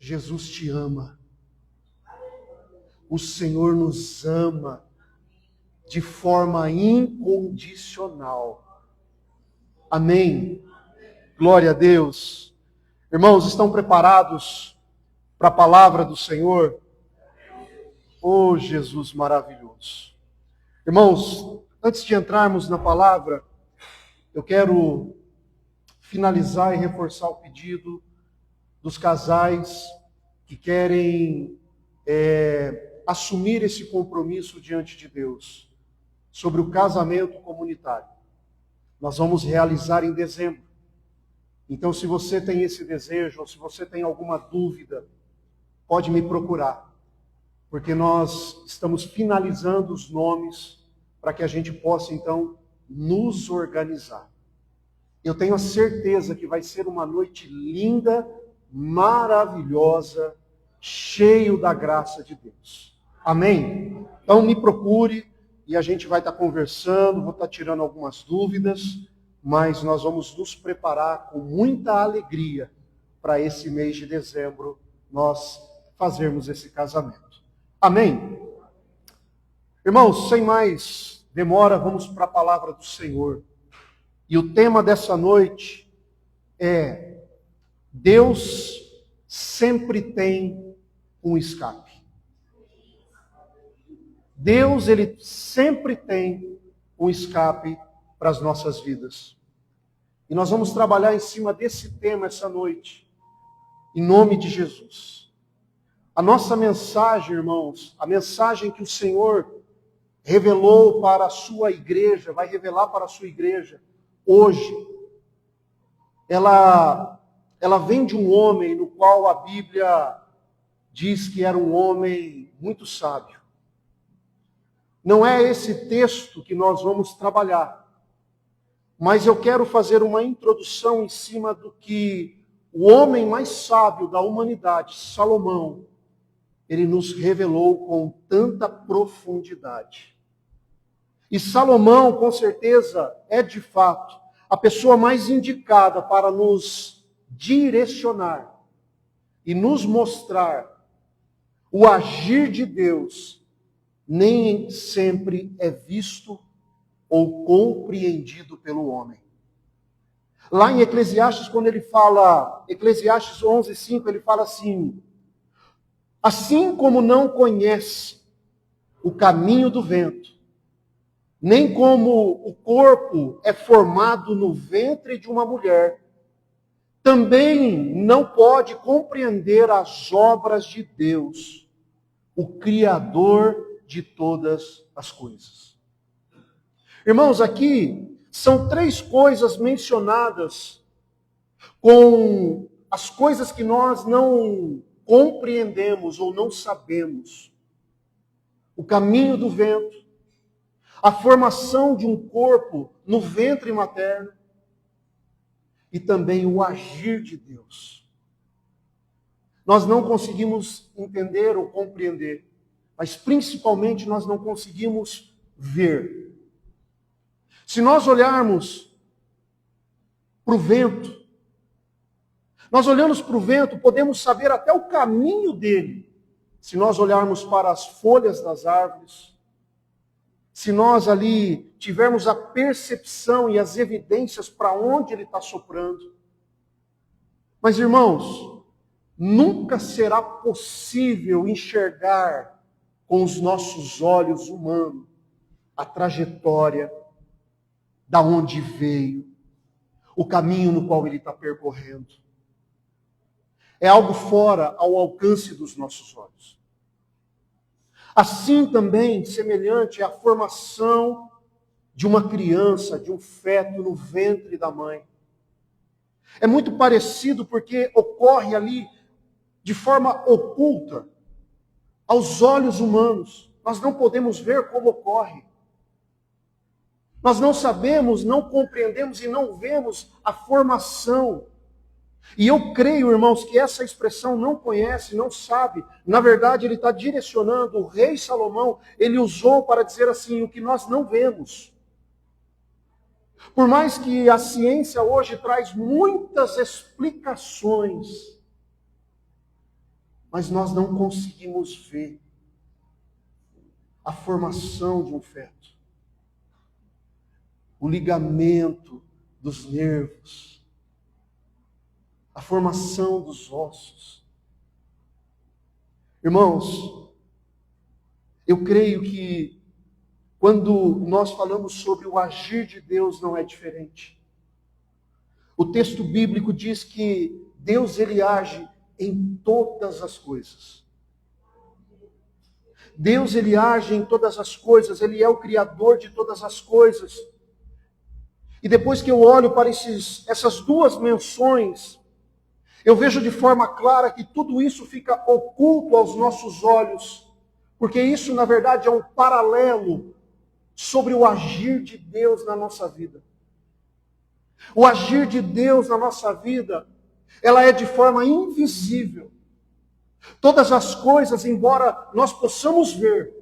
Jesus te ama. O Senhor nos ama de forma incondicional. Amém? Glória a Deus. Irmãos, estão preparados para a palavra do Senhor? Oh, Jesus maravilhoso. Irmãos, antes de entrarmos na palavra, eu quero finalizar e reforçar o pedido dos casais que querem assumir esse compromisso diante de Deus sobre o casamento comunitário. Nós vamos realizar em dezembro. Então, se você tem esse desejo, ou se você tem alguma dúvida, pode me procurar, porque nós estamos finalizando os nomes para que a gente possa, então, nos organizar. Eu tenho a certeza que vai ser uma noite linda, maravilhosa, cheio da graça de Deus. Amém? Então me procure e a gente vai estar conversando, vou estar tirando algumas dúvidas, mas nós vamos nos preparar com muita alegria para esse mês de dezembro nós fazermos esse casamento. Amém? Irmãos, sem mais demora, vamos para a palavra do Senhor. E o tema dessa noite é: Deus sempre tem um escape. Deus, Ele sempre tem um escape para as nossas vidas. E nós vamos trabalhar em cima desse tema essa noite, em nome de Jesus. A nossa mensagem, irmãos, a mensagem que o Senhor revelou para a sua igreja, vai revelar para a sua igreja hoje, ela vem de um homem no qual a Bíblia diz que era um homem muito sábio. Não é esse texto que nós vamos trabalhar, mas eu quero fazer uma introdução em cima do que o homem mais sábio da humanidade, Salomão, ele nos revelou com tanta profundidade. E Salomão, com certeza, é de fato a pessoa mais indicada para nos direcionar e nos mostrar o agir de Deus nem sempre é visto ou compreendido pelo homem. Lá em Eclesiastes, quando ele fala, Eclesiastes 11:5, ele fala assim: assim como não conhece o caminho do vento, nem como o corpo é formado no ventre de uma mulher, também não pode compreender as obras de Deus, o Criador de todas as coisas. Irmãos, aqui são 3 coisas mencionadas com as coisas que nós não compreendemos ou não sabemos. O caminho do vento, a formação de um corpo no ventre materno e também o agir de Deus. Nós não conseguimos entender ou compreender, mas principalmente nós não conseguimos ver. Se nós olharmos para o vento, nós olhamos para o vento, podemos saber até o caminho dele. Se nós olharmos para as folhas das árvores, se nós ali tivermos a percepção e as evidências para onde ele está soprando. Mas, irmãos, nunca será possível enxergar com os nossos olhos humanos a trajetória, da onde veio, o caminho no qual ele está percorrendo. É algo fora ao alcance dos nossos olhos. Assim também, semelhante à formação de uma criança, de um feto no ventre da mãe. É muito parecido porque ocorre ali de forma oculta aos olhos humanos. Nós não podemos ver como ocorre. Nós não sabemos, não compreendemos e não vemos a formação. E eu creio, irmãos, que essa expressão não conhece, não sabe. Na verdade, ele está direcionando, o rei Salomão, ele usou para dizer assim, o que nós não vemos. Por mais que a ciência hoje traz muitas explicações, mas nós não conseguimos ver a formação de um feto, o ligamento dos nervos, a formação dos ossos. Irmãos, eu creio que quando nós falamos sobre o agir de Deus não é diferente. O texto bíblico diz que Deus ele age em todas as coisas. Deus ele age em todas as coisas, ele é o criador de todas as coisas. E depois que eu olho para essas duas menções, eu vejo de forma clara que tudo isso fica oculto aos nossos olhos, porque isso na verdade é um paralelo sobre o agir de Deus na nossa vida. O agir de Deus na nossa vida, ela é de forma invisível. Todas as coisas, embora nós possamos ver,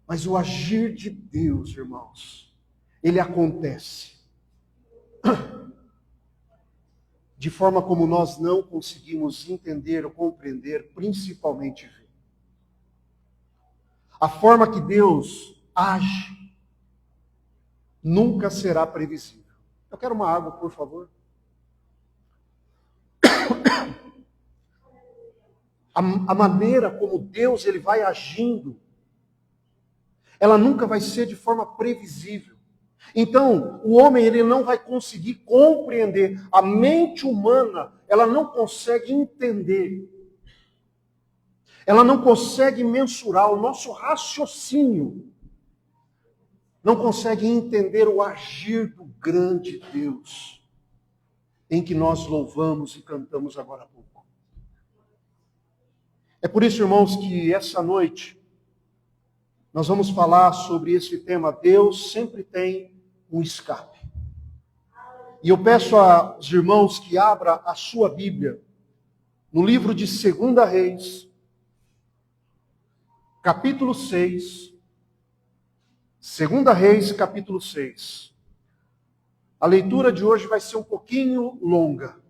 mas o agir de Deus, irmãos, ele acontece de forma como nós não conseguimos entender ou compreender, principalmente ver. A forma que Deus age nunca será previsível. Eu quero uma água, por favor. A maneira como Deus ele vai agindo, ela nunca vai ser de forma previsível. Então, o homem ele não vai conseguir compreender. A mente humana, ela não consegue entender. Ela não consegue mensurar. O nosso raciocínio não consegue entender o agir do grande Deus, em que nós louvamos e cantamos agora há pouco. É por isso, irmãos, que essa noite nós vamos falar sobre esse tema. Deus sempre tem um escape. E eu peço aos irmãos que abra a sua Bíblia no livro de 2 Reis, capítulo 6. 2 Reis, capítulo 6. A leitura de hoje vai ser um pouquinho longa,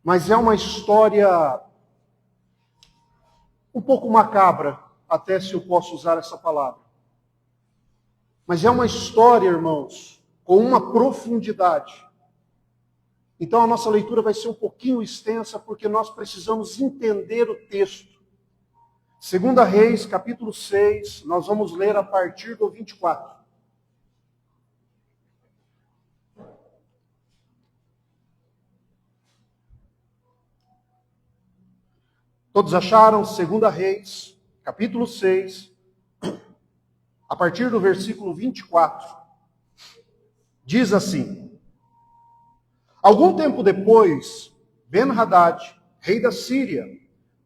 mas é uma história um pouco macabra, até se eu posso usar essa palavra. Mas é uma história, irmãos, com uma profundidade. Então a nossa leitura vai ser um pouquinho extensa, porque nós precisamos entender o texto. 2 Reis, capítulo 6, nós vamos ler a partir do 24. Todos acharam? 2 Reis, capítulo 6, a partir do versículo 24. Diz assim: Algum tempo depois, Ben-Hadad, rei da Síria,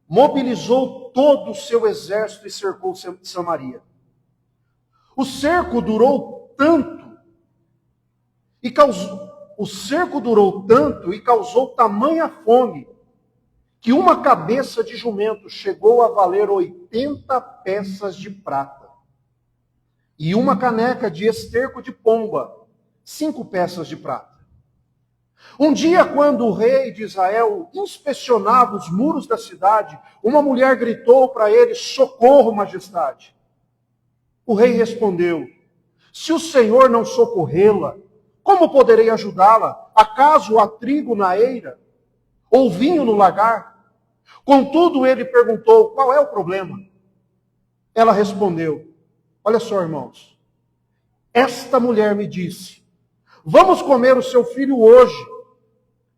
mobilizou todo o seu exército e cercou Samaria. O cerco durou tanto e causou tamanha fome que uma cabeça de jumento chegou a valer 80 peças de prata, e uma caneca de esterco de pomba, 5 peças de prata. Um dia, quando o rei de Israel inspecionava os muros da cidade, uma mulher gritou para ele: socorro, majestade. O rei respondeu: se o Senhor não socorrê-la, como poderei ajudá-la? Acaso há trigo na eira? Ou vinho no lagar? Contudo, ele perguntou: qual é o problema? Ela respondeu: olha só, irmãos, esta mulher me disse: vamos comer o seu filho hoje,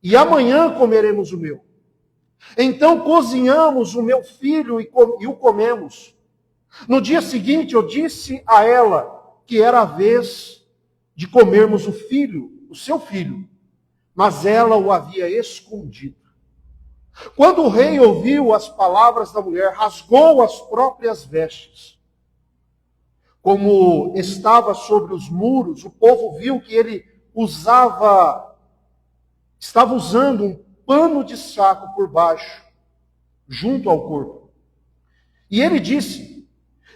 e amanhã comeremos o meu. Então cozinhamos o meu filho e o comemos. No dia seguinte eu disse a ela que era a vez de comermos o seu filho, mas ela o havia escondido. Quando o rei ouviu as palavras da mulher, rasgou as próprias vestes. Como estava sobre os muros, o povo viu que ele estava usando um pano de saco por baixo, junto ao corpo. E ele disse: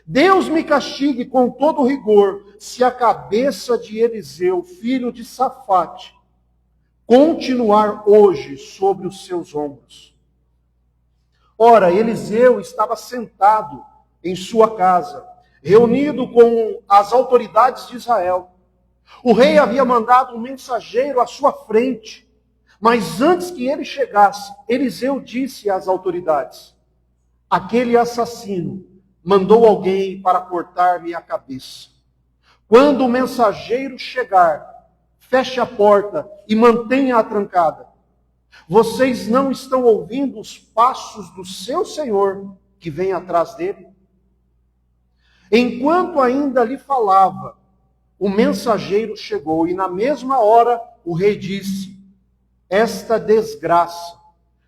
Deus me castigue com todo rigor, se a cabeça de Eliseu, filho de Safate, continuar hoje sobre os seus ombros. Ora, Eliseu estava sentado em sua casa, reunido com as autoridades de Israel. O rei havia mandado um mensageiro à sua frente, mas antes que ele chegasse, Eliseu disse às autoridades: aquele assassino mandou alguém para cortar-me a cabeça. Quando o mensageiro chegar, feche a porta e mantenha-a trancada. Vocês não estão ouvindo os passos do seu senhor que vem atrás dele? Enquanto ainda lhe falava, o mensageiro chegou e na mesma hora o rei disse: esta desgraça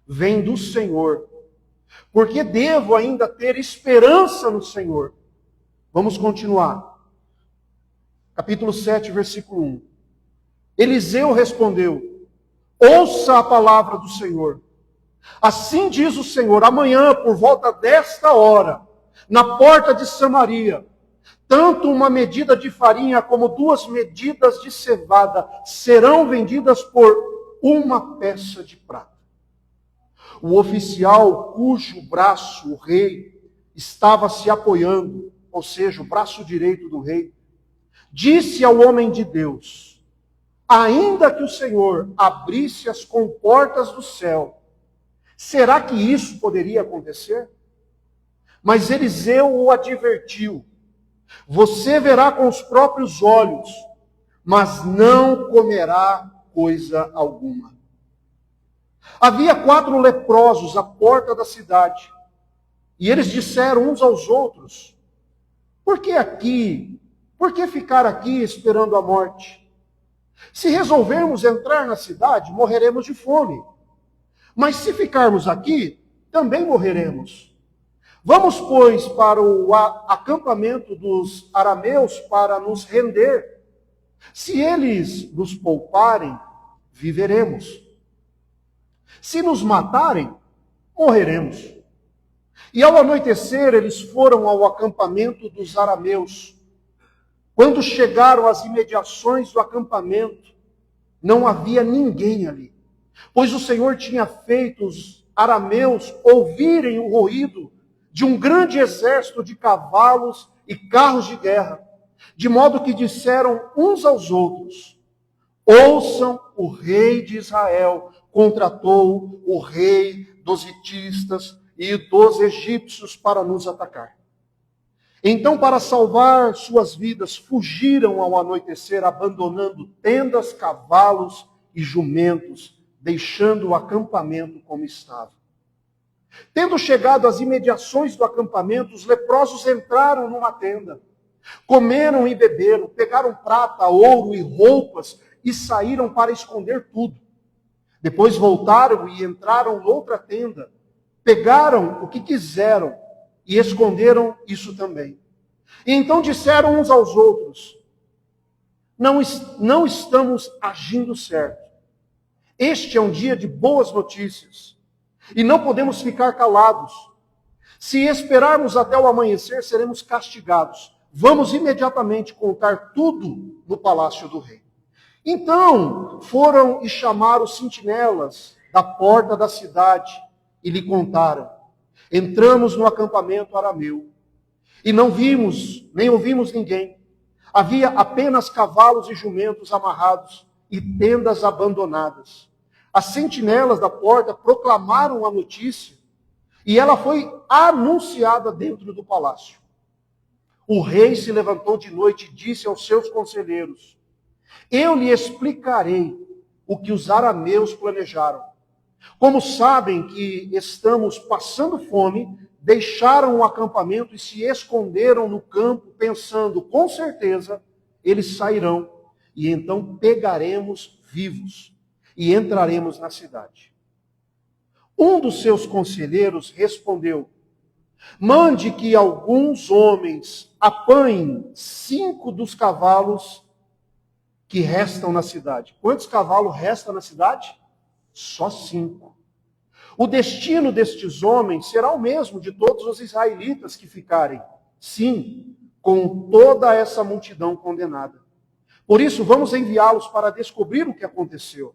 vem do Senhor, porque devo ainda ter esperança no Senhor. Vamos continuar. Capítulo 7, versículo 1. Eliseu respondeu: ouça a palavra do Senhor. Assim diz o Senhor: amanhã, por volta desta hora, na porta de Samaria, tanto uma medida de farinha como 2 medidas de cevada serão vendidas por uma peça de prata. O oficial cujo braço o rei estava se apoiando, ou seja, o braço direito do rei, disse ao homem de Deus: ainda que o Senhor abrisse as comportas do céu, será que isso poderia acontecer? Mas Eliseu o advertiu: você verá com os próprios olhos, mas não comerá coisa alguma. Havia 4 leprosos à porta da cidade, e eles disseram uns aos outros: por que aqui? Por que ficar aqui esperando a morte? Se resolvermos entrar na cidade, morreremos de fome. Mas se ficarmos aqui, também morreremos. Vamos, pois, para o acampamento dos arameus para nos render. Se eles nos pouparem, viveremos. Se nos matarem, morreremos. E ao anoitecer, eles foram ao acampamento dos arameus. Quando chegaram às imediações do acampamento, não havia ninguém ali, pois o Senhor tinha feito os arameus ouvirem o ruído de um grande exército de cavalos e carros de guerra, de modo que disseram uns aos outros: ouçam, o rei de Israel contratou o rei dos hitistas e dos egípcios para nos atacar. Então, para salvar suas vidas, fugiram ao anoitecer, abandonando tendas, cavalos e jumentos, deixando o acampamento como estava. Tendo chegado às imediações do acampamento, os leprosos entraram numa tenda, comeram e beberam, pegaram prata, ouro e roupas e saíram para esconder tudo. Depois voltaram e entraram noutra tenda, pegaram o que quiseram e esconderam isso também. E então disseram uns aos outros: não estamos agindo certo. Este é um dia de boas notícias e não podemos ficar calados. Se esperarmos até o amanhecer, seremos castigados. Vamos imediatamente contar tudo no palácio do rei. Então foram e chamaram os sentinelas da porta da cidade e lhe contaram: entramos no acampamento arameu e não vimos, nem ouvimos ninguém. Havia apenas cavalos e jumentos amarrados e tendas abandonadas. As sentinelas da porta proclamaram a notícia e ela foi anunciada dentro do palácio. O rei se levantou de noite e disse aos seus conselheiros: eu lhe explicarei o que os arameus planejaram. Como sabem que estamos passando fome, deixaram o acampamento e se esconderam no campo, pensando: com certeza eles sairão, e então pegaremos vivos e entraremos na cidade. Um dos seus conselheiros respondeu: mande que alguns homens apanhem 5 dos cavalos que restam na cidade. Quantos cavalos restam na cidade? Só 5. O destino destes homens será o mesmo de todos os israelitas que ficarem, sim, com toda essa multidão condenada. Por isso, vamos enviá-los para descobrir o que aconteceu.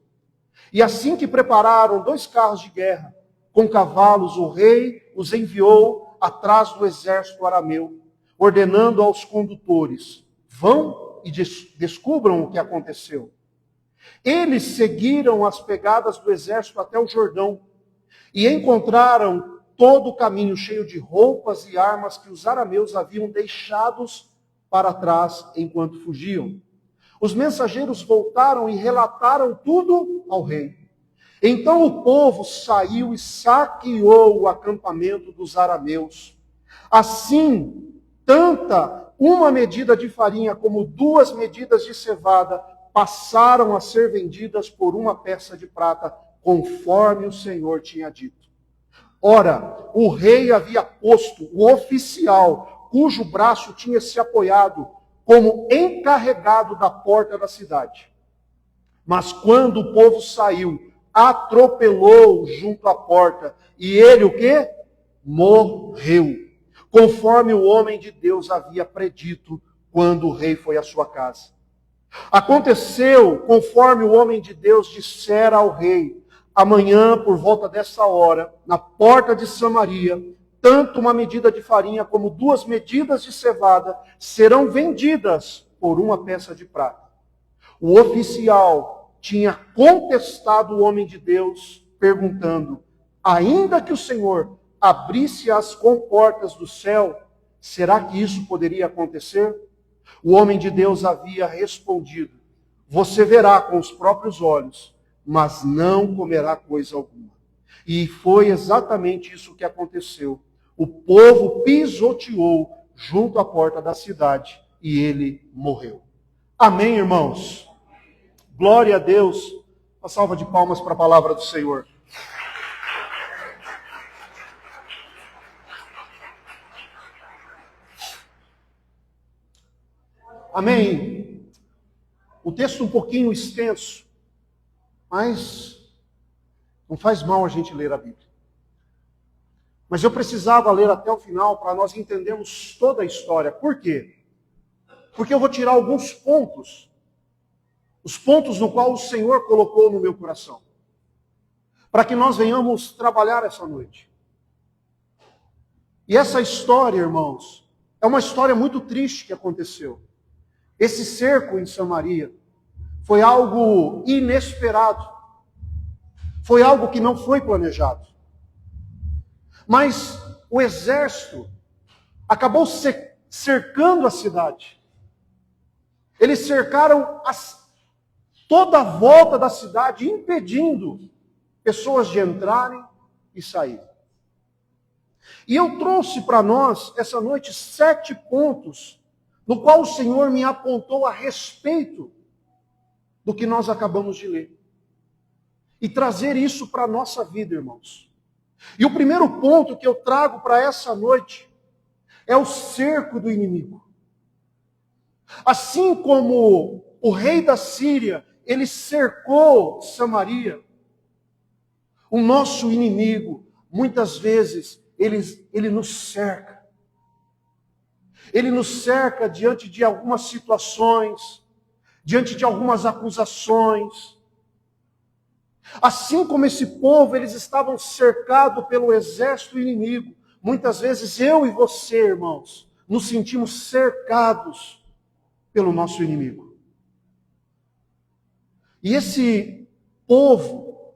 E assim que prepararam 2 carros de guerra, com cavalos, o rei os enviou atrás do exército arameu, ordenando aos condutores: vão e descubram o que aconteceu. Eles seguiram as pegadas do exército até o Jordão e encontraram todo o caminho cheio de roupas e armas que os arameus haviam deixados para trás enquanto fugiam. Os mensageiros voltaram e relataram tudo ao rei. Então o povo saiu e saqueou o acampamento dos arameus. Assim, tanta uma medida de farinha como 2 medidas de cevada passaram a ser vendidas por uma peça de prata, conforme o Senhor tinha dito. Ora, o rei havia posto o oficial, cujo braço tinha se apoiado, como encarregado da porta da cidade. Mas quando o povo saiu, atropelou junto à porta, e ele o quê? Morreu, conforme o homem de Deus havia predito quando o rei foi à sua casa. Aconteceu conforme o homem de Deus dissera ao rei: amanhã, por volta dessa hora, na porta de Samaria, tanto uma medida de farinha como 2 medidas de cevada serão vendidas por uma peça de prata. O oficial tinha contestado o homem de Deus, perguntando: ainda que o Senhor abrisse as comportas do céu, será que isso poderia acontecer? O homem de Deus havia respondido: você verá com os próprios olhos, mas não comerá coisa alguma. E foi exatamente isso que aconteceu. O povo pisoteou junto à porta da cidade e ele morreu. Amém, irmãos? Glória a Deus. Uma salva de palmas para a palavra do Senhor. Amém. O texto um pouquinho extenso, mas não faz mal a gente ler a Bíblia. Mas eu precisava ler até o final para nós entendermos toda a história. Por quê? Porque eu vou tirar alguns pontos, os pontos no qual o Senhor colocou no meu coração, para que nós venhamos trabalhar essa noite. E essa história, irmãos, é uma história muito triste que aconteceu. Esse cerco em Samaria foi algo inesperado. Foi algo que não foi planejado. Mas o exército acabou cercando a cidade. Eles cercaram toda a volta da cidade, impedindo pessoas de entrarem e saírem. E eu trouxe para nós, essa noite, 7 pontos no qual o Senhor me apontou a respeito do que nós acabamos de ler. E trazer isso para a nossa vida, irmãos. E o primeiro ponto que eu trago para essa noite é o cerco do inimigo. Assim como o rei da Síria, ele cercou Samaria, o nosso inimigo, muitas vezes, ele nos cerca. Ele nos cerca diante de algumas situações, diante de algumas acusações. Assim como esse povo, eles estavam cercados pelo exército inimigo. Muitas vezes eu e você, irmãos, nos sentimos cercados pelo nosso inimigo. E esse povo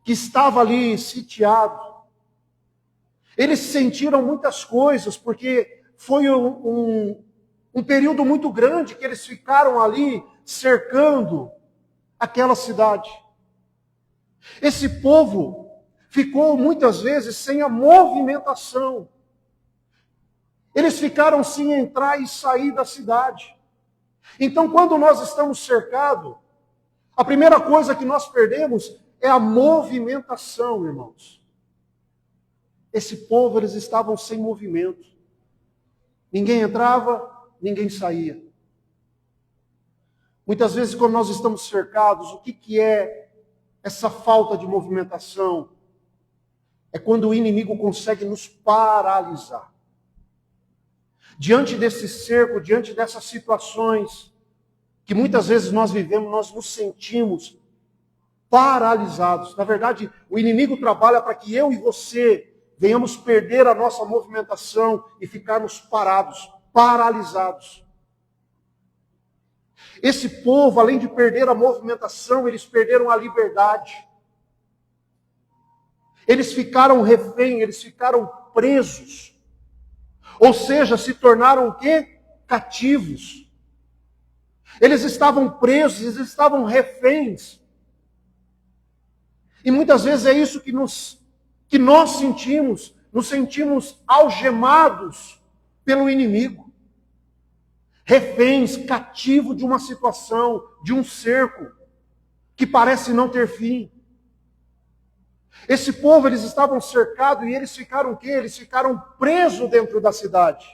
que estava ali sitiado, eles sentiram muitas coisas, porque foi um período muito grande que eles ficaram ali cercando aquela cidade. Esse povo ficou muitas vezes sem a movimentação. Eles ficaram sem entrar e sair da cidade. Então, quando nós estamos cercados, a primeira coisa que nós perdemos é a movimentação, irmãos. Esse povo, eles estavam sem movimento. Ninguém entrava, ninguém saía. Muitas vezes, quando nós estamos cercados, o que é essa falta de movimentação? É quando o inimigo consegue nos paralisar. Diante desse cerco, diante dessas situações que muitas vezes nós vivemos, nós nos sentimos paralisados. Na verdade, o inimigo trabalha para que eu e você venhamos perder a nossa movimentação e ficarmos parados, paralisados. Esse povo, além de perder a movimentação, eles perderam a liberdade. Eles ficaram refém, eles ficaram presos. Ou seja, se tornaram o quê? Cativos. Eles estavam presos, eles estavam reféns. E muitas vezes é isso que nós sentimos, nos sentimos algemados pelo inimigo. Reféns, cativo de uma situação, de um cerco, que parece não ter fim. Esse povo, eles estavam cercados e eles ficaram o quê? Eles ficaram presos dentro da cidade.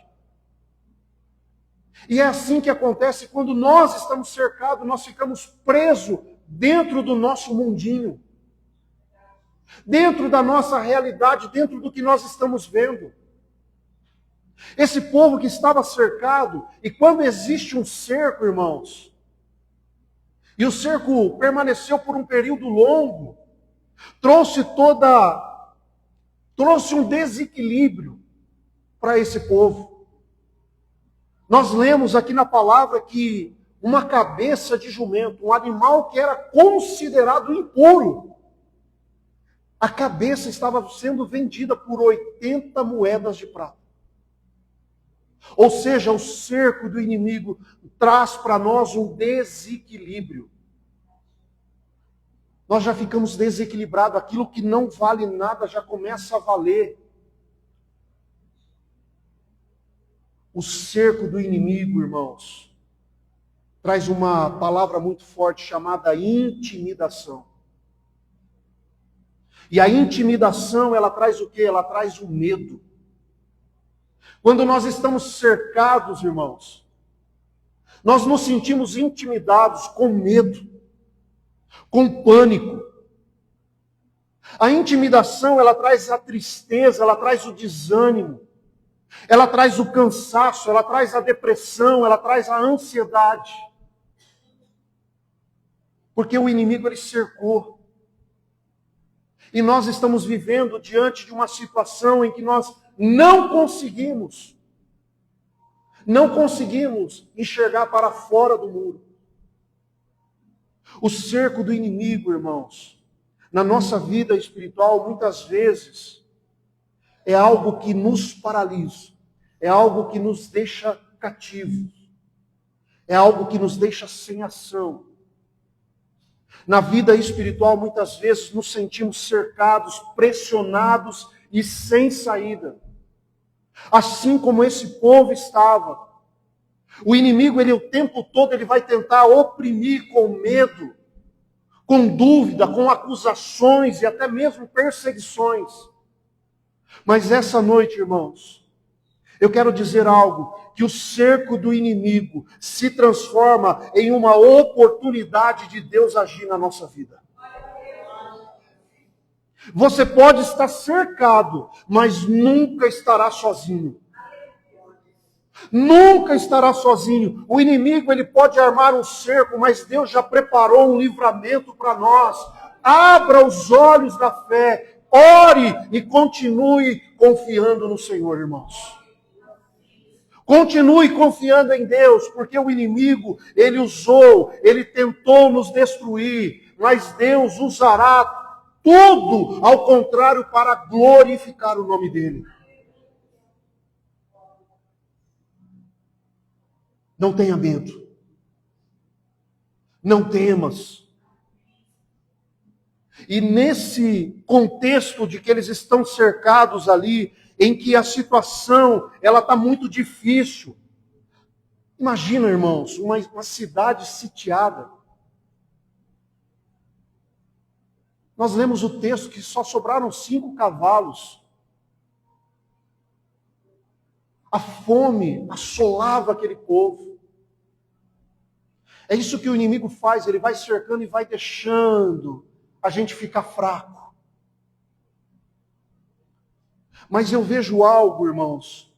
E é assim que acontece quando nós estamos cercados, nós ficamos presos dentro do nosso mundinho. Dentro da nossa realidade, dentro do que nós estamos vendo. Esse povo que estava cercado, e quando existe um cerco, irmãos, e o cerco permaneceu por um período longo, trouxe um desequilíbrio para esse povo. Nós lemos aqui na palavra que uma cabeça de jumento, um animal que era considerado impuro, a cabeça estava sendo vendida por 80 moedas de prata. Ou seja, o cerco do inimigo traz para nós um desequilíbrio. Nós já ficamos desequilibrados, aquilo que não vale nada já começa a valer. O cerco do inimigo, irmãos, traz uma palavra muito forte chamada intimidação. E a intimidação, ela traz o quê? Ela traz o medo. Quando nós estamos cercados, irmãos, nós nos sentimos intimidados, com medo, com pânico. A intimidação, ela traz a tristeza, ela traz o desânimo, ela traz o cansaço, ela traz a depressão, ela traz a ansiedade. Porque o inimigo, ele cercou. E nós estamos vivendo diante de uma situação em que nós não conseguimos enxergar para fora do muro. O cerco do inimigo, irmãos, na nossa vida espiritual, muitas vezes, é algo que nos paralisa, é algo que nos deixa cativos, é algo que nos deixa sem ação. Na vida espiritual, muitas vezes, nos sentimos cercados, pressionados e sem saída. Assim como esse povo estava. O inimigo, ele o tempo todo, ele vai tentar oprimir com medo, com dúvida, com acusações e até mesmo perseguições. Mas essa noite, irmãos, eu quero dizer algo, que o cerco do inimigo se transforma em uma oportunidade de Deus agir na nossa vida. Você pode estar cercado, mas nunca estará sozinho. Nunca estará sozinho. O inimigo, ele pode armar um cerco, mas Deus já preparou um livramento para nós. Abra os olhos da fé, ore e continue confiando no Senhor, irmãos. Continue confiando em Deus, porque o inimigo, ele tentou nos destruir, mas Deus usará tudo ao contrário para glorificar o nome dele. Não tenha medo. Não temas. E nesse contexto de que eles estão cercados ali, em que a situação ela está muito difícil. Imagina, irmãos, uma cidade sitiada. Nós lemos o texto que só sobraram 5 cavalos. A fome assolava aquele povo. É isso que o inimigo faz, ele vai cercando e vai deixando a gente ficar fraco. Mas eu vejo algo, irmãos.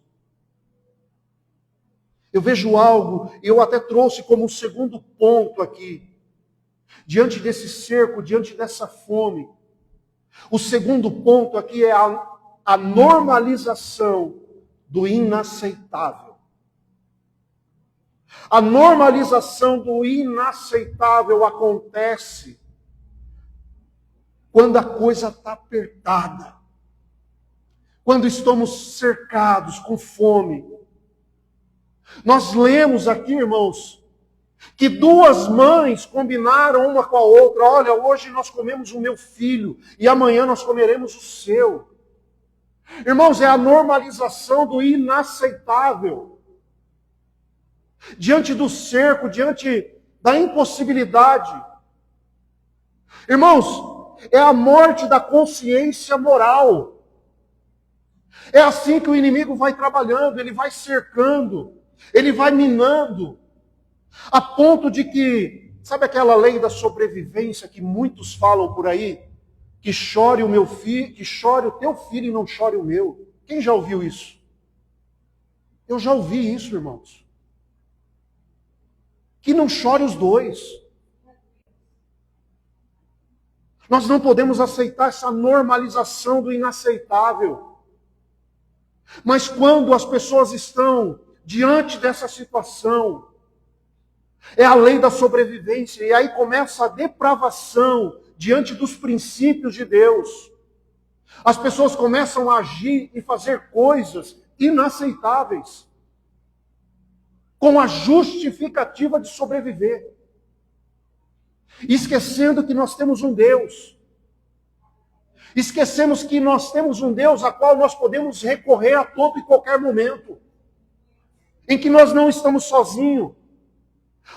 Eu vejo algo, e eu até trouxe como um segundo ponto aqui. diante desse cerco, diante dessa fome. O segundo ponto aqui é a normalização do inaceitável. A normalização do inaceitável acontece quando a coisa está apertada, quando estamos cercados com fome. Nós lemos aqui, irmãos, que duas mães combinaram uma com a outra. Olha, hoje nós comemos o meu filho e amanhã nós comeremos o seu. Irmãos, é a normalização do inaceitável. Diante do cerco, diante da impossibilidade. Irmãos, é a morte da consciência moral. É assim que o inimigo vai trabalhando, ele vai cercando, ele vai minando, a ponto de que, sabe aquela lei da sobrevivência que muitos falam por aí? Que chore o meu filho, que chore o teu filho e não chore o meu. Quem já ouviu isso? Eu já ouvi isso, irmãos. Que não chore os dois. Nós não podemos aceitar essa normalização do inaceitável. Mas quando as pessoas estão diante dessa situação, é a lei da sobrevivência, e aí começa a depravação diante dos princípios de Deus. As pessoas começam a agir e fazer coisas inaceitáveis, com a justificativa de sobreviver, esquecendo que nós temos um Deus. Esquecemos que nós temos um Deus a qual nós podemos recorrer a todo e qualquer momento, em que nós não estamos sozinhos.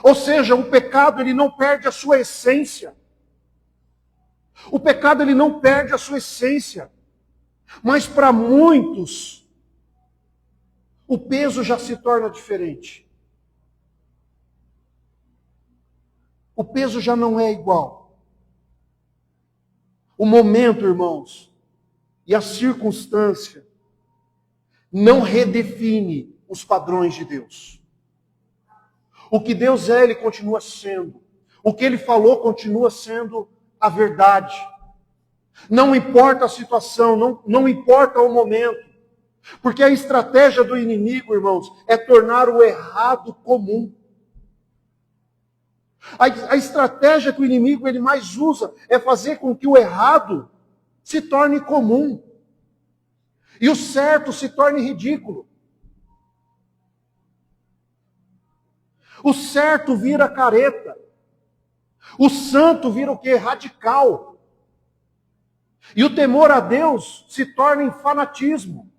Ou seja, o pecado ele não perde a sua essência. O pecado ele não perde a sua essência. Mas para muitos, o peso já se torna diferente. O peso já não é igual. O momento, irmãos, e a circunstância não redefine os padrões de Deus. O que Deus é, Ele continua sendo. O que Ele falou continua sendo a verdade. Não importa a situação, não importa o momento. Porque a estratégia do inimigo, irmãos, é tornar o errado comum. A estratégia que o inimigo ele mais usa é fazer com que o errado se torne comum. E o certo se torne ridículo. O certo vira careta. O santo vira o quê? Radical. E o temor a Deus se torna em fanatismo.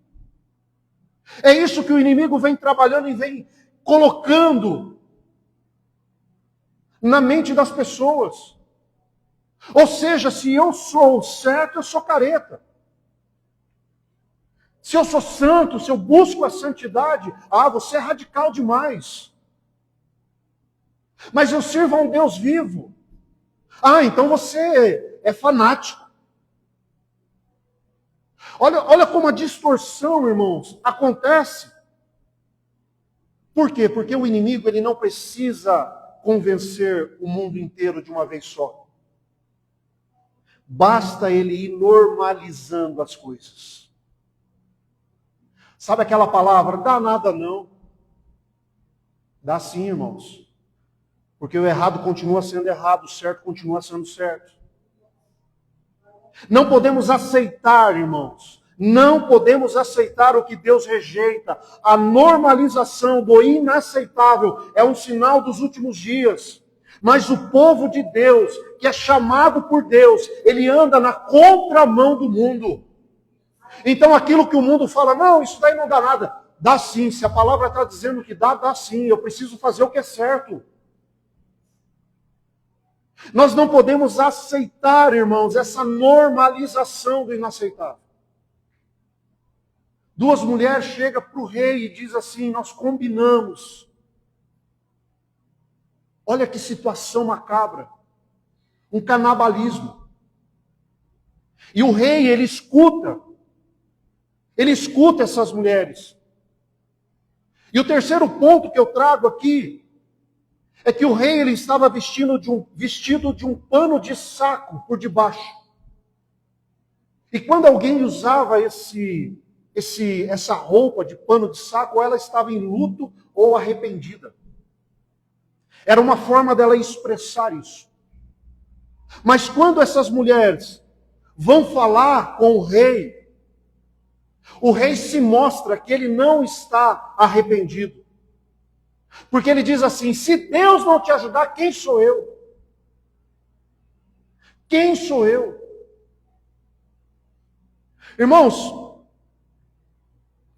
É isso que o inimigo vem trabalhando e vem colocando na mente das pessoas. Ou seja, se eu sou certo, eu sou careta. Se eu sou santo, se eu busco a santidade, você é radical demais. Mas eu sirvo a um Deus vivo. Então você é fanático. Olha como a distorção, irmãos, acontece. Por quê? Porque o inimigo ele não precisa convencer o mundo inteiro de uma vez só. Basta ele ir normalizando as coisas. Sabe aquela palavra, dá nada não? Dá sim, irmãos. Porque o errado continua sendo errado, o certo continua sendo certo. Não podemos aceitar, irmãos, não podemos aceitar o que Deus rejeita. A normalização do inaceitável é um sinal dos últimos dias. Mas o povo de Deus, que é chamado por Deus, ele anda na contramão do mundo. Então aquilo que o mundo fala, não, isso daí não dá nada. Dá sim, se a palavra está dizendo que dá sim. Eu preciso fazer o que é certo. Nós não podemos aceitar, irmãos, essa normalização do inaceitável. Duas mulheres chegam para o rei e dizem assim, nós combinamos. Olha que situação macabra. Um canibalismo. E o rei, ele escuta essas mulheres. E o terceiro ponto que eu trago aqui é que o rei ele estava vestido de um pano de saco por debaixo. E quando alguém usava essa roupa de pano de saco, ela estava em luto ou arrependida. Era uma forma dela expressar isso. Mas quando essas mulheres vão falar com o rei se mostra que ele não está arrependido. Porque ele diz assim: se Deus não te ajudar, quem sou eu? Quem sou eu? Irmãos,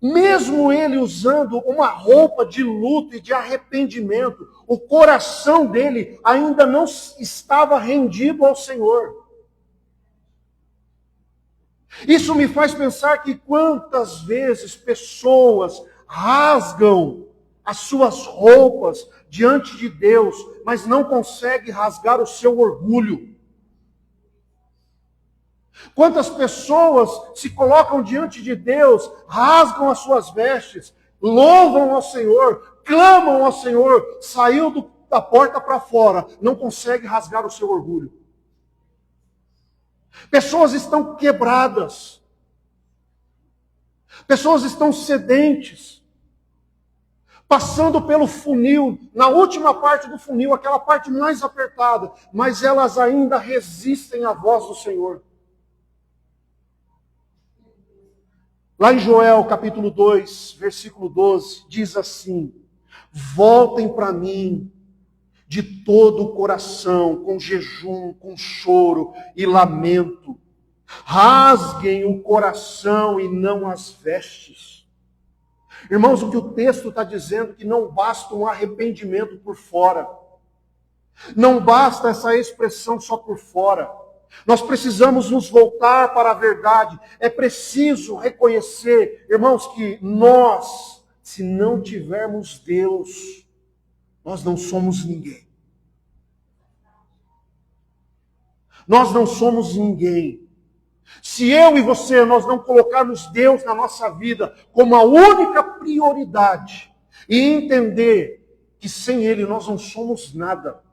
mesmo ele usando uma roupa de luto e de arrependimento, o coração dele ainda não estava rendido ao Senhor. Isso me faz pensar que quantas vezes pessoas rasgam as suas roupas diante de Deus, mas não conseguem rasgar o seu orgulho. Quantas pessoas se colocam diante de Deus, rasgam as suas vestes, louvam ao Senhor, clamam ao Senhor, saiu da porta para fora, não consegue rasgar o seu orgulho. Pessoas estão quebradas. Pessoas estão sedentes. Passando pelo funil, na última parte do funil, aquela parte mais apertada, mas elas ainda resistem à voz do Senhor. Lá em Joel, capítulo 2, versículo 12, diz assim: voltem para mim de todo o coração, com jejum, com choro e lamento. Rasguem o coração e não as vestes. Irmãos, o que o texto está dizendo é que não basta um arrependimento por fora. Não basta essa expressão só por fora. Nós precisamos nos voltar para a verdade. É preciso reconhecer, irmãos, que nós, se não tivermos Deus, nós não somos ninguém. Nós não somos ninguém. Se eu e você, nós não colocarmos Deus na nossa vida como a única prioridade e entender que sem Ele nós não somos nada.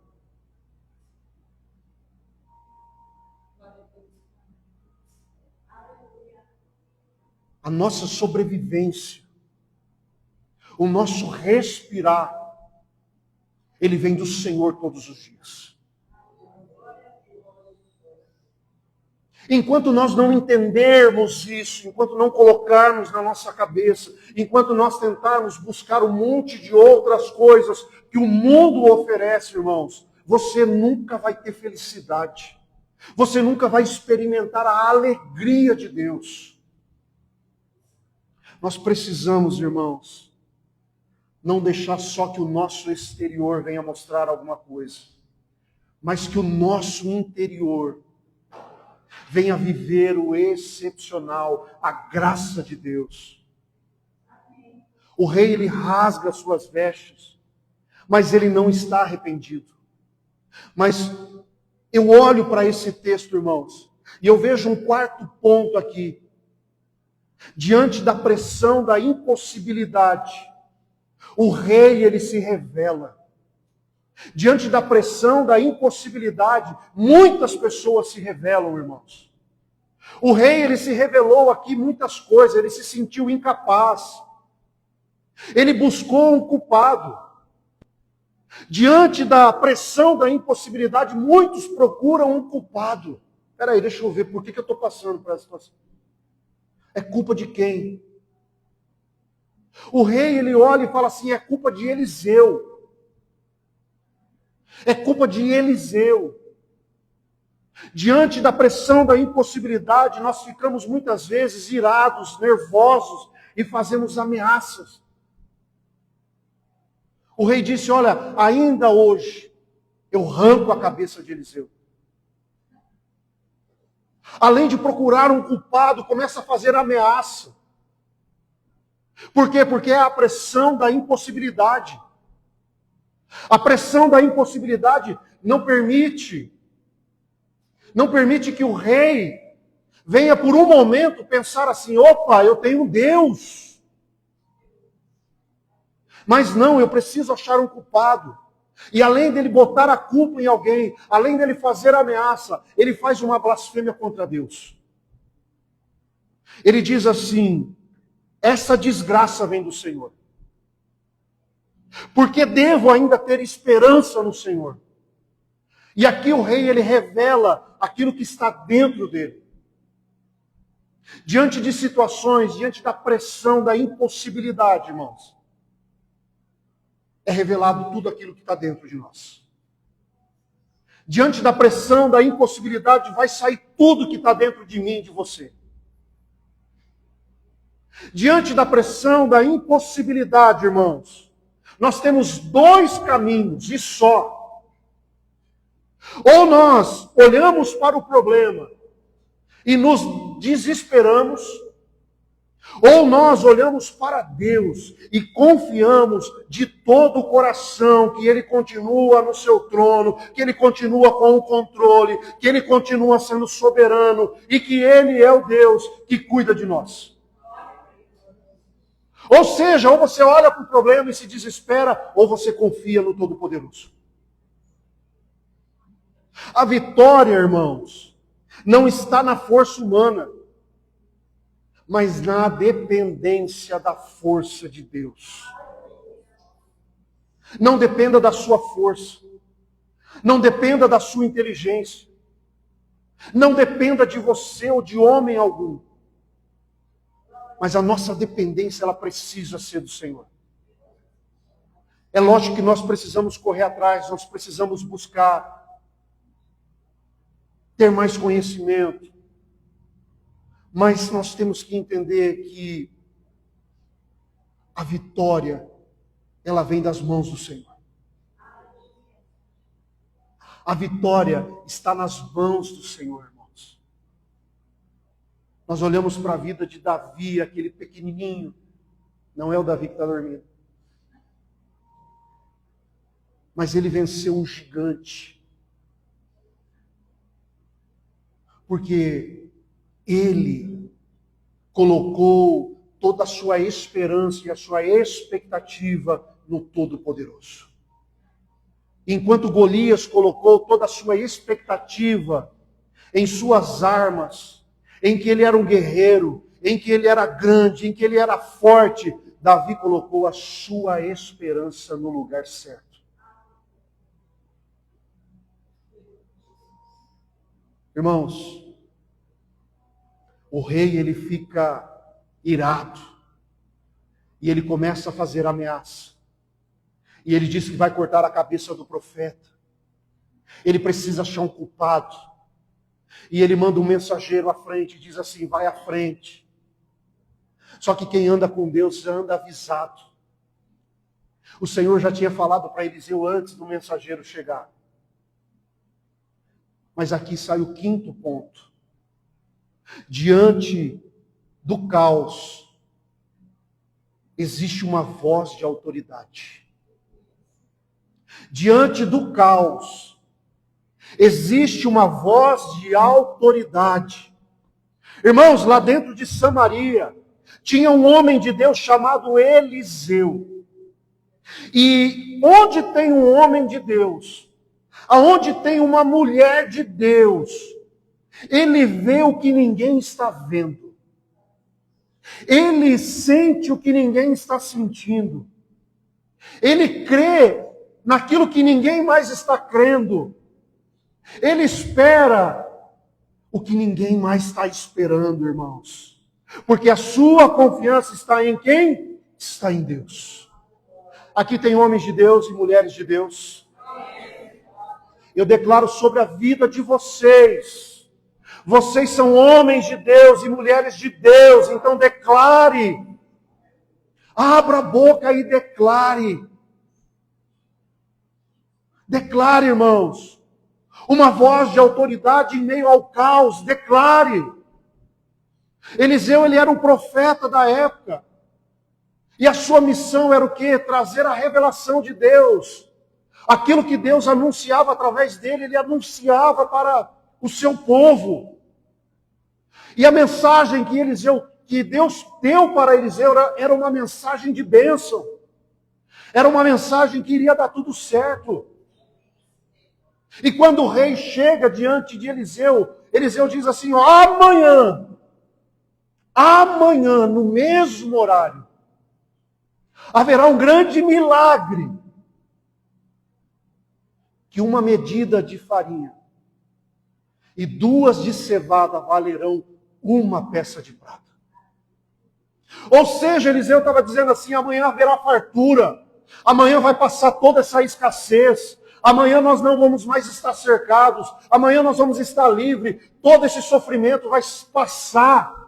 A nossa sobrevivência, o nosso respirar, ele vem do Senhor todos os dias. Enquanto nós não entendermos isso, enquanto não colocarmos na nossa cabeça, enquanto nós tentarmos buscar um monte de outras coisas que o mundo oferece, irmãos, você nunca vai ter felicidade. Você nunca vai experimentar a alegria de Deus. Nós precisamos, irmãos, não deixar só que o nosso exterior venha mostrar alguma coisa, mas que o nosso interior venha viver o excepcional, a graça de Deus. O rei, ele rasga as suas vestes, mas ele não está arrependido. Mas eu olho para esse texto, irmãos, e eu vejo um quarto ponto aqui. Diante da pressão da impossibilidade, o rei, ele se revela. Diante da pressão da impossibilidade, muitas pessoas se revelam, irmãos. O rei, ele se revelou aqui muitas coisas, ele se sentiu incapaz. Ele buscou um culpado. Diante da pressão da impossibilidade, muitos procuram um culpado. Espera aí, deixa eu ver por que eu estou passando por essa situação. É culpa de quem? O rei, ele olha e fala assim, é culpa de Eliseu. É culpa de Eliseu. Diante da pressão da impossibilidade, nós ficamos muitas vezes irados, nervosos e fazemos ameaças. O rei disse, olha, ainda hoje eu arranco a cabeça de Eliseu. Além de procurar um culpado, começa a fazer ameaça. Por quê? Porque é a pressão da impossibilidade. A pressão da impossibilidade não permite que o rei venha por um momento pensar assim, opa, eu tenho Deus. Mas não, eu preciso achar um culpado. E além dele botar a culpa em alguém, além dele fazer ameaça, ele faz uma blasfêmia contra Deus. Ele diz assim: essa desgraça vem do Senhor. Porque devo ainda ter esperança no Senhor. E aqui o rei, ele revela aquilo que está dentro dele. Diante de situações, diante da pressão, da impossibilidade, irmãos, é revelado tudo aquilo que está dentro de nós. Diante da pressão, da impossibilidade, vai sair tudo que está dentro de mim e de você. Diante da pressão, da impossibilidade, irmãos, nós temos dois caminhos e só. Ou nós olhamos para o problema e nos desesperamos, ou nós olhamos para Deus e confiamos de todo o coração que Ele continua no seu trono, que Ele continua com o controle, que Ele continua sendo soberano e que Ele é o Deus que cuida de nós. Ou seja, ou você olha para o problema e se desespera, ou você confia no Todo-Poderoso. A vitória, irmãos, não está na força humana, mas na dependência da força de Deus. Não dependa da sua força. Não dependa da sua inteligência. Não dependa de você ou de homem algum. Mas a nossa dependência, ela precisa ser do Senhor. É lógico que nós precisamos correr atrás, nós precisamos buscar ter mais conhecimento. Mas nós temos que entender que a vitória, ela vem das mãos do Senhor. A vitória está nas mãos do Senhor, irmãos. Nós olhamos para a vida de Davi, aquele pequenininho. Não é o Davi que está dormindo. Mas ele venceu um gigante. Porque ele colocou toda a sua esperança e a sua expectativa no Todo-Poderoso. Enquanto Golias colocou toda a sua expectativa em suas armas, em que ele era um guerreiro, em que ele era grande, em que ele era forte, Davi colocou a sua esperança no lugar certo. Irmãos, o rei, ele fica irado. E ele começa a fazer ameaça. E ele diz que vai cortar a cabeça do profeta. Ele precisa achar um culpado. E ele manda um mensageiro à frente e diz assim: vai à frente. Só que quem anda com Deus já anda avisado. O Senhor já tinha falado para Eliseu antes do mensageiro chegar. Mas aqui sai o quinto ponto. Diante do caos, existe uma voz de autoridade. Diante do caos, existe uma voz de autoridade. Irmãos, lá dentro de Samaria, tinha um homem de Deus chamado Eliseu. E onde tem um homem de Deus, aonde tem uma mulher de Deus, ele vê o que ninguém está vendo. Ele sente o que ninguém está sentindo. Ele crê naquilo que ninguém mais está crendo. Ele espera o que ninguém mais está esperando, irmãos. Porque a sua confiança está em quem? Está em Deus. Aqui tem homens de Deus e mulheres de Deus. Eu declaro sobre a vida de vocês. Vocês são homens de Deus e mulheres de Deus, então declare. Abra a boca e declare. Declare, irmãos. Uma voz de autoridade em meio ao caos, declare. Eliseu, ele era um profeta da época. E a sua missão era o quê? Trazer a revelação de Deus. Aquilo que Deus anunciava através dele, ele anunciava para o seu povo. E a mensagem que Deus deu para Eliseu era uma mensagem de bênção. Era uma mensagem que iria dar tudo certo. E quando o rei chega diante de Eliseu, Eliseu diz assim, ó, amanhã, no mesmo horário, haverá um grande milagre, que uma medida de farinha e 2 de cevada valerão uma peça de prata. Ou seja, Eliseu estava dizendo assim, amanhã haverá fartura, amanhã vai passar toda essa escassez, amanhã nós não vamos mais estar cercados, amanhã nós vamos estar livres, todo esse sofrimento vai passar.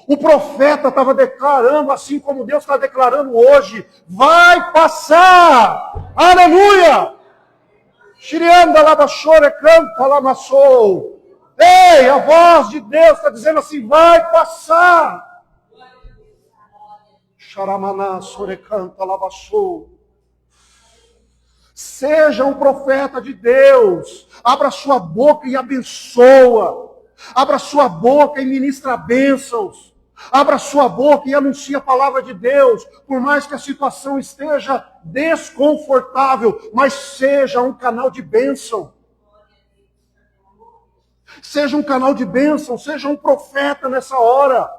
O profeta estava declarando, assim como Deus está declarando hoje, vai passar! Aleluia! Shirianda labachore canta lamassou. Ei, a voz de Deus está dizendo assim, vai passar! Xaramaná sorecanta labassou. Seja um profeta de Deus. Abra sua boca e abençoa. Abra sua boca e ministra bênçãos. Abra sua boca e anuncie a palavra de Deus. Por mais que a situação esteja desconfortável, mas seja um canal de bênção. Seja um canal de bênção, seja um profeta nessa hora.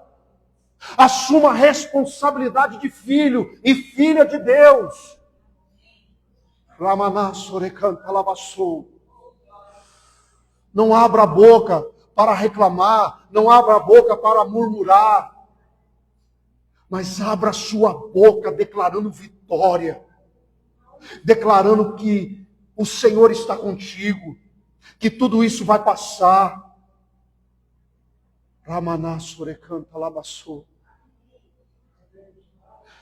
Assuma a responsabilidade de filho e filha de Deus. Não abra a boca para reclamar, não abra a boca para murmurar, mas abra a sua boca declarando vitória, declarando que o Senhor está contigo, que tudo isso vai passar.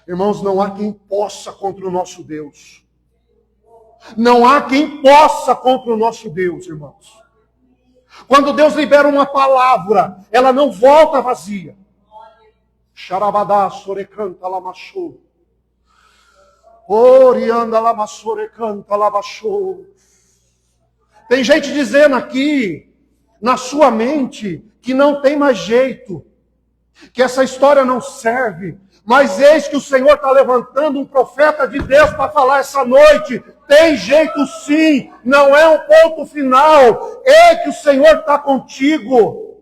Irmãos, não há quem possa contra o nosso Deus. Não há quem possa contra o nosso Deus, irmãos. Quando Deus libera uma palavra, ela não volta vazia. Xarabadá, sorecanta, lamachou. Orianda, lamassorecanta, lamachou. Tem gente dizendo aqui, na sua mente, que não tem mais jeito, que essa história não serve. Mas eis que o Senhor está levantando um profeta de Deus para falar essa noite. Tem jeito sim, não é um ponto final. É que o Senhor está contigo.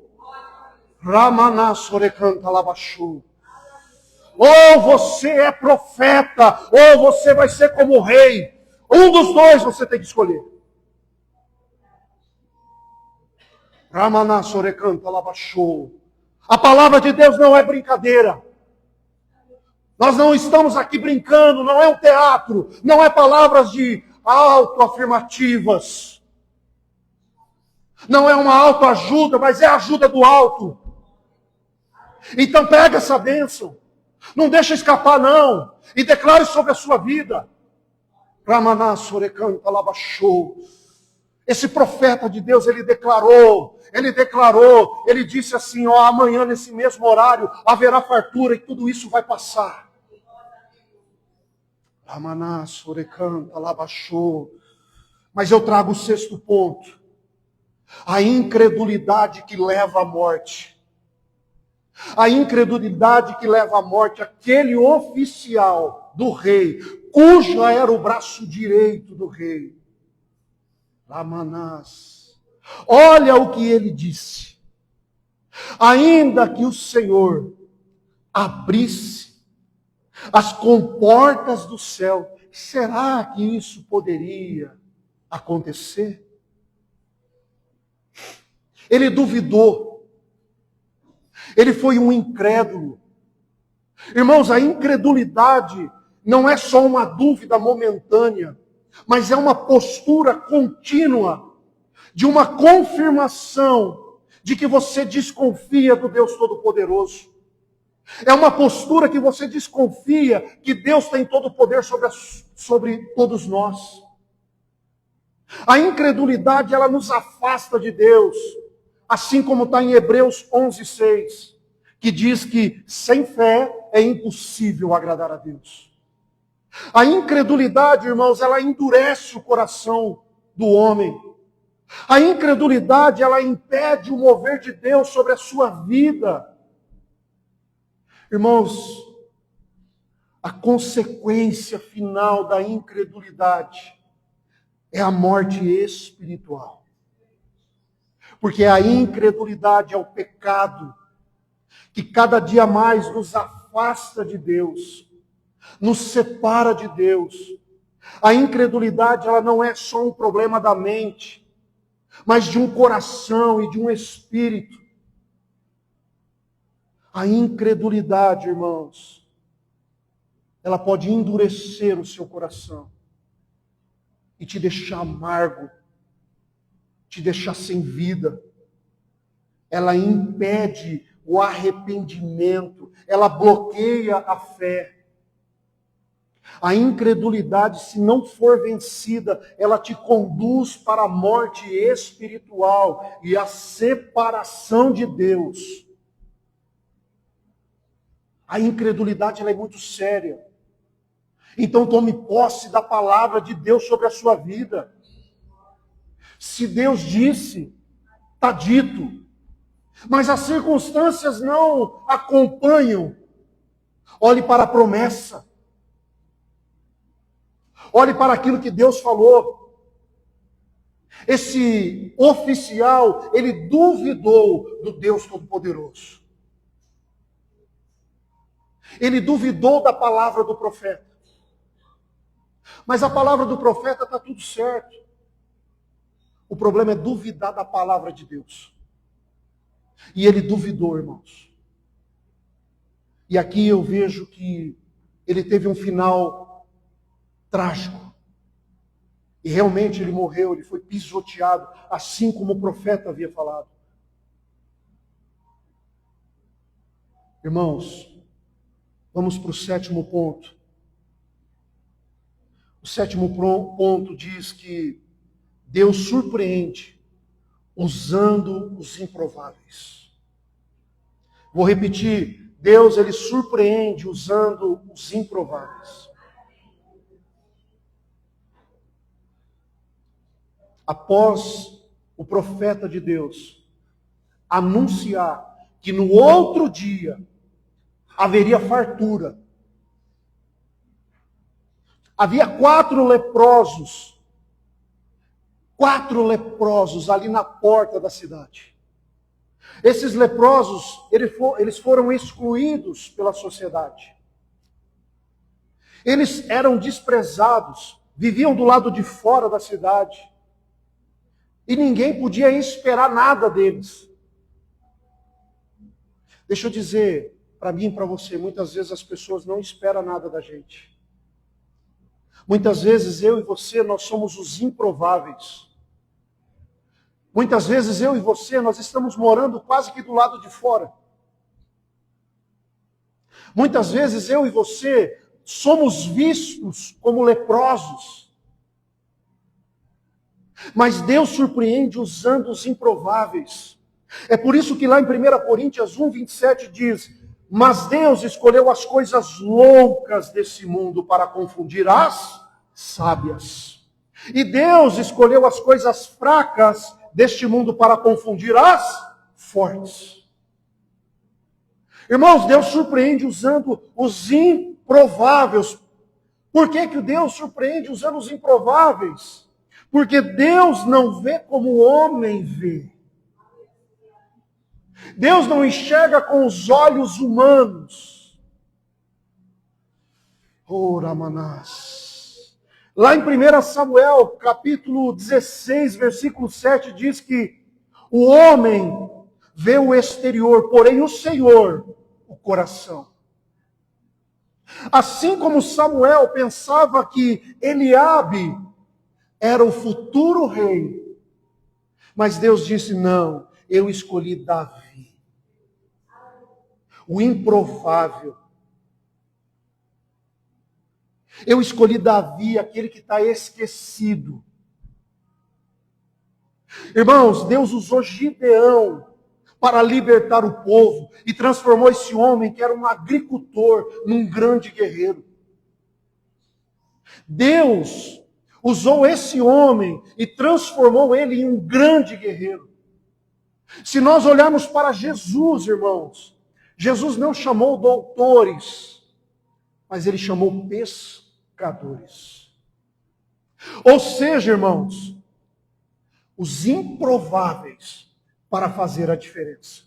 Ramaná sorecanta labaxu. Ou você é profeta, ou você vai ser como rei. Um dos dois você tem que escolher. Ramaná sorecanta labaxu. A palavra de Deus não é brincadeira. Nós não estamos aqui brincando, não é um teatro, não é palavras de autoafirmativas. Não é uma autoajuda, mas é a ajuda do alto. Então pega essa bênção, não deixa escapar não, e declare sobre a sua vida. Ramaná sorecanta labachou. Esse profeta de Deus, ele declarou, ele disse assim, ó, amanhã nesse mesmo horário haverá fartura e tudo isso vai passar. Ramaná sorecanta labachou. Mas eu trago o 6º ponto. A incredulidade que leva à morte. A incredulidade que leva à morte aquele oficial do rei, cujo era o braço direito do rei. Ramanás. Olha o que ele disse. Ainda que o Senhor abrisse as comportas do céu, será que isso poderia acontecer? Ele duvidou. Ele foi um incrédulo. Irmãos, a incredulidade não é só uma dúvida momentânea, mas é uma postura contínua de uma confirmação de que você desconfia do Deus Todo-Poderoso. É uma postura que você desconfia que Deus tem todo o poder sobre todos nós. A incredulidade, ela nos afasta de Deus, assim como está em Hebreus 11:6, que diz que sem fé é impossível agradar a Deus. A incredulidade, irmãos, ela endurece o coração do homem. A incredulidade, ela impede o mover de Deus sobre a sua vida. Irmãos, a consequência final da incredulidade é a morte espiritual. Porque a incredulidade é o pecado que cada dia mais nos afasta de Deus, nos separa de Deus. A incredulidade, ela não é só um problema da mente, mas de um coração e de um espírito. A incredulidade, irmãos, ela pode endurecer o seu coração e te deixar amargo, te deixar sem vida. Ela impede o arrependimento, ela bloqueia a fé. A incredulidade, se não for vencida, ela te conduz para a morte espiritual e a separação de Deus. A incredulidade, ela é muito séria. Então tome posse da palavra de Deus sobre a sua vida. Se Deus disse, está dito. Mas as circunstâncias não acompanham. Olhe para a promessa. Olhe para aquilo que Deus falou. Esse oficial, ele duvidou do Deus Todo-Poderoso. Ele duvidou da palavra do profeta. Mas a palavra do profeta está tudo certo. O problema é duvidar da palavra de Deus. E ele duvidou, irmãos. E aqui eu vejo que ele teve um final trágico. E realmente ele morreu, ele foi pisoteado, assim como o profeta havia falado. Irmãos, vamos para o 7º ponto. O 7º ponto diz que Deus surpreende usando os improváveis. Vou repetir, Deus ele surpreende usando os improváveis. Após o profeta de Deus anunciar que no outro dia haveria fartura, havia 4 leprosos ali na porta da cidade. Esses leprosos, eles foram excluídos pela sociedade. Eles eram desprezados, viviam do lado de fora da cidade. E ninguém podia esperar nada deles. Deixa eu dizer para mim e para você, muitas vezes as pessoas não esperam nada da gente. Muitas vezes eu e você, nós somos os improváveis. Muitas vezes eu e você, nós estamos morando quase que do lado de fora. Muitas vezes eu e você somos vistos como leprosos. Mas Deus surpreende usando os improváveis. É por isso que lá em 1 Coríntios 1:27 diz: mas Deus escolheu as coisas loucas desse mundo para confundir as sábias. E Deus escolheu as coisas fracas deste mundo para confundir as fortes. Irmãos, Deus surpreende usando os improváveis. Por que que Deus surpreende usando os improváveis? Porque Deus não vê como o homem vê. Deus não enxerga com os olhos humanos. Ora, manás. Lá em 1 Samuel, capítulo 16, versículo 7, diz que o homem vê o exterior, porém o Senhor, o coração. Assim como Samuel pensava que Eliabe era o futuro rei, mas Deus disse, não, eu escolhi Davi, o improvável. Eu escolhi Davi, aquele que está esquecido. Irmãos, Deus usou Gideão para libertar o povo e transformou esse homem que era um agricultor num grande guerreiro. Deus usou esse homem e transformou ele em um grande guerreiro. Se nós olharmos para Jesus, irmãos, Jesus não chamou doutores, mas ele chamou pescadores. Ou seja, irmãos, os improváveis para fazer a diferença.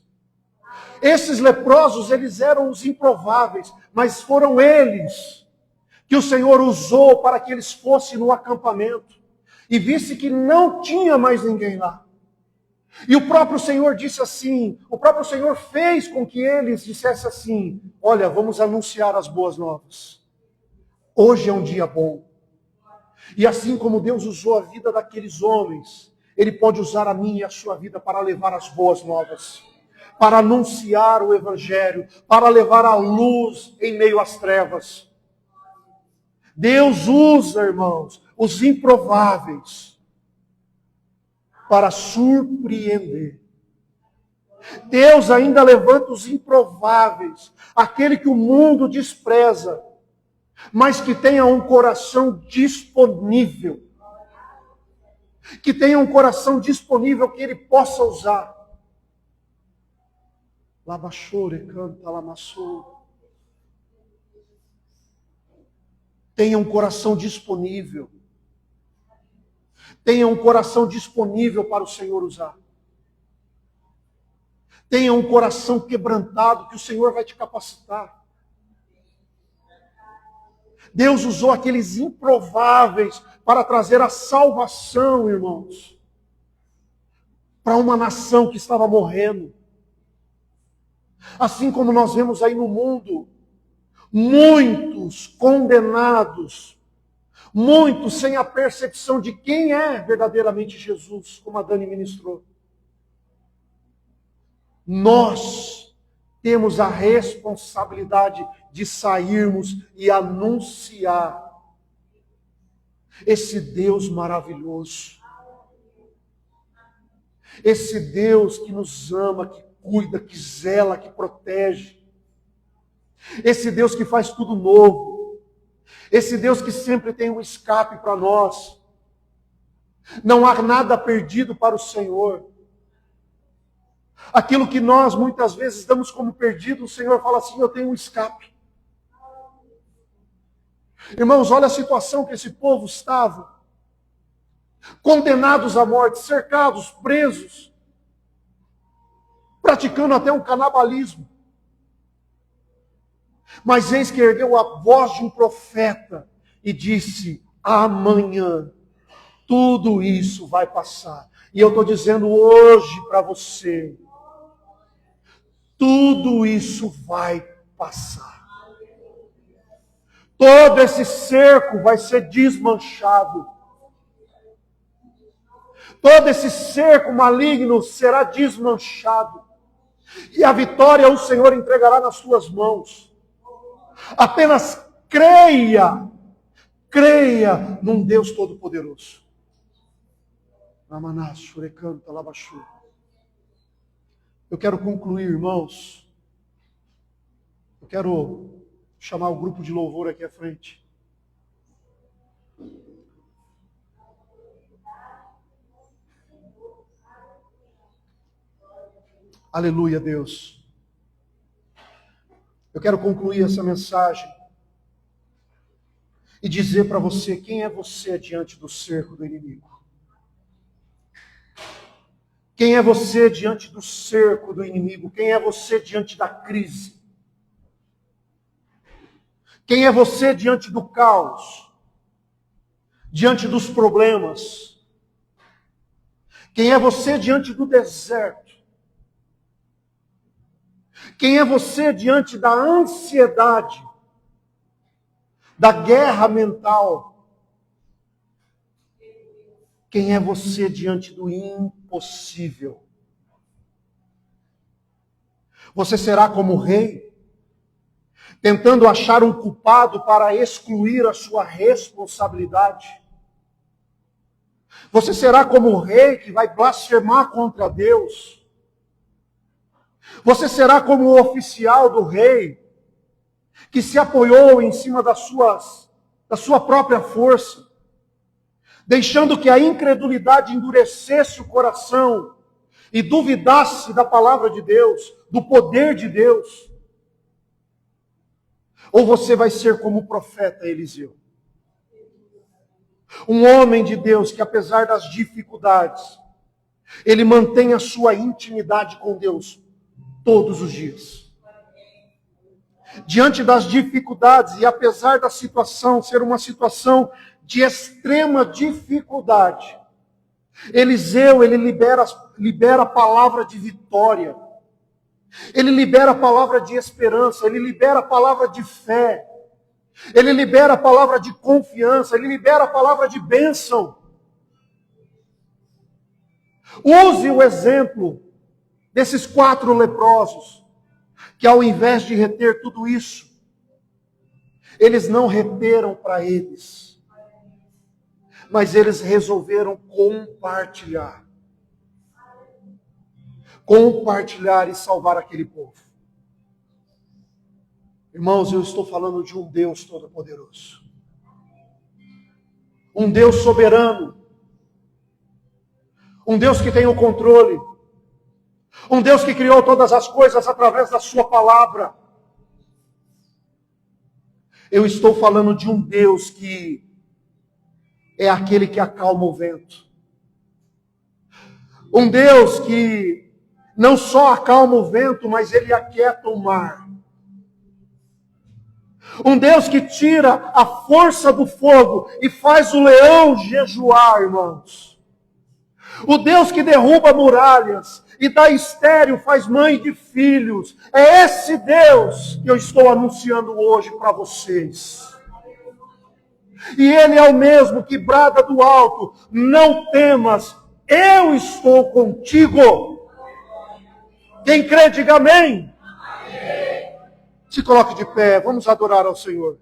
Esses leprosos, eles eram os improváveis, mas foram eles que o Senhor usou para que eles fossem no acampamento e visse que não tinha mais ninguém lá. E o próprio Senhor disse assim, o próprio Senhor fez com que eles dissessem assim: olha, vamos anunciar as boas novas. Hoje é um dia bom. E assim como Deus usou a vida daqueles homens, Ele pode usar a minha e a sua vida para levar as boas novas, para anunciar o Evangelho, para levar a luz em meio às trevas. Deus usa, irmãos, os improváveis para surpreender. Deus ainda levanta os improváveis, aquele que o mundo despreza, mas que tenha um coração disponível. Que tenha um coração disponível que Ele possa usar. Labachore, canta, lamassou. Tenha um coração disponível. Tenha um coração disponível para o Senhor usar. Tenha um coração quebrantado que o Senhor vai te capacitar. Deus usou aqueles improváveis para trazer a salvação, irmãos, para uma nação que estava morrendo. Assim como nós vemos aí no mundo, muitos condenados, muitos sem a percepção de quem é verdadeiramente Jesus, como a Dani ministrou. Nós temos a responsabilidade de sairmos e anunciar esse Deus maravilhoso. Esse Deus que nos ama, que cuida, que zela, que protege. Esse Deus que faz tudo novo. Esse Deus que sempre tem um escape para nós. Não há nada perdido para o Senhor. Aquilo que nós muitas vezes damos como perdido, o Senhor fala assim: eu tenho um escape. Irmãos, olha a situação que esse povo estava. Condenados à morte, cercados, presos, praticando até um canibalismo. Mas eis que ergueu a voz de um profeta e disse: amanhã tudo isso vai passar. E eu estou dizendo hoje para você, tudo isso vai passar. Todo esse cerco vai ser desmanchado. Todo esse cerco maligno será desmanchado. E a vitória o Senhor entregará nas tuas mãos. Apenas creia. Creia num Deus Todo-Poderoso. Eu quero concluir, irmãos. Eu quero chamar o grupo de louvor aqui à frente. Aleluia, Deus. Eu quero concluir essa mensagem e dizer para você quem é você diante do cerco do inimigo. Quem é você diante do cerco do inimigo? Quem é você diante da crise? Quem é você diante do caos? Diante dos problemas? Quem é você diante do deserto? Quem é você diante da ansiedade? Da guerra mental? Quem é você diante do impossível? Você será como o rei, tentando achar um culpado para excluir a sua responsabilidade? Você será como o rei que vai blasfemar contra Deus? Você será como o oficial do rei, que se apoiou em cima da sua própria força, deixando que a incredulidade endurecesse o coração e duvidasse da palavra de Deus, do poder de Deus? Ou você vai ser como o profeta Eliseu? Um homem de Deus que, apesar das dificuldades, ele mantém a sua intimidade com Deus todos os dias. Diante das dificuldades, e apesar da situação ser uma situação de extrema dificuldade, Eliseu, ele libera a palavra de vitória. Ele libera a palavra de esperança, ele libera a palavra de fé. Ele libera a palavra de confiança, ele libera a palavra de bênção. Use o exemplo desses 4 leprosos, que ao invés de reter tudo isso, eles não reteram para eles, mas eles resolveram compartilhar. Compartilhar e salvar aquele povo. Irmãos, eu estou falando de um Deus todo-poderoso. Um Deus soberano. Um Deus que tem o controle. Um Deus que criou todas as coisas através da sua palavra. Eu estou falando de um Deus que é aquele que acalma o vento. Um Deus que não só acalma o vento, mas ele aquieta o mar. Um Deus que tira a força do fogo e faz o leão jejuar, irmãos. O Deus que derruba muralhas e dá estéril, faz mãe de filhos. É esse Deus que eu estou anunciando hoje para vocês. E Ele é o mesmo que brada do alto: não temas, eu estou contigo. Quem crê, diga amém. Se coloque de pé, vamos adorar ao Senhor.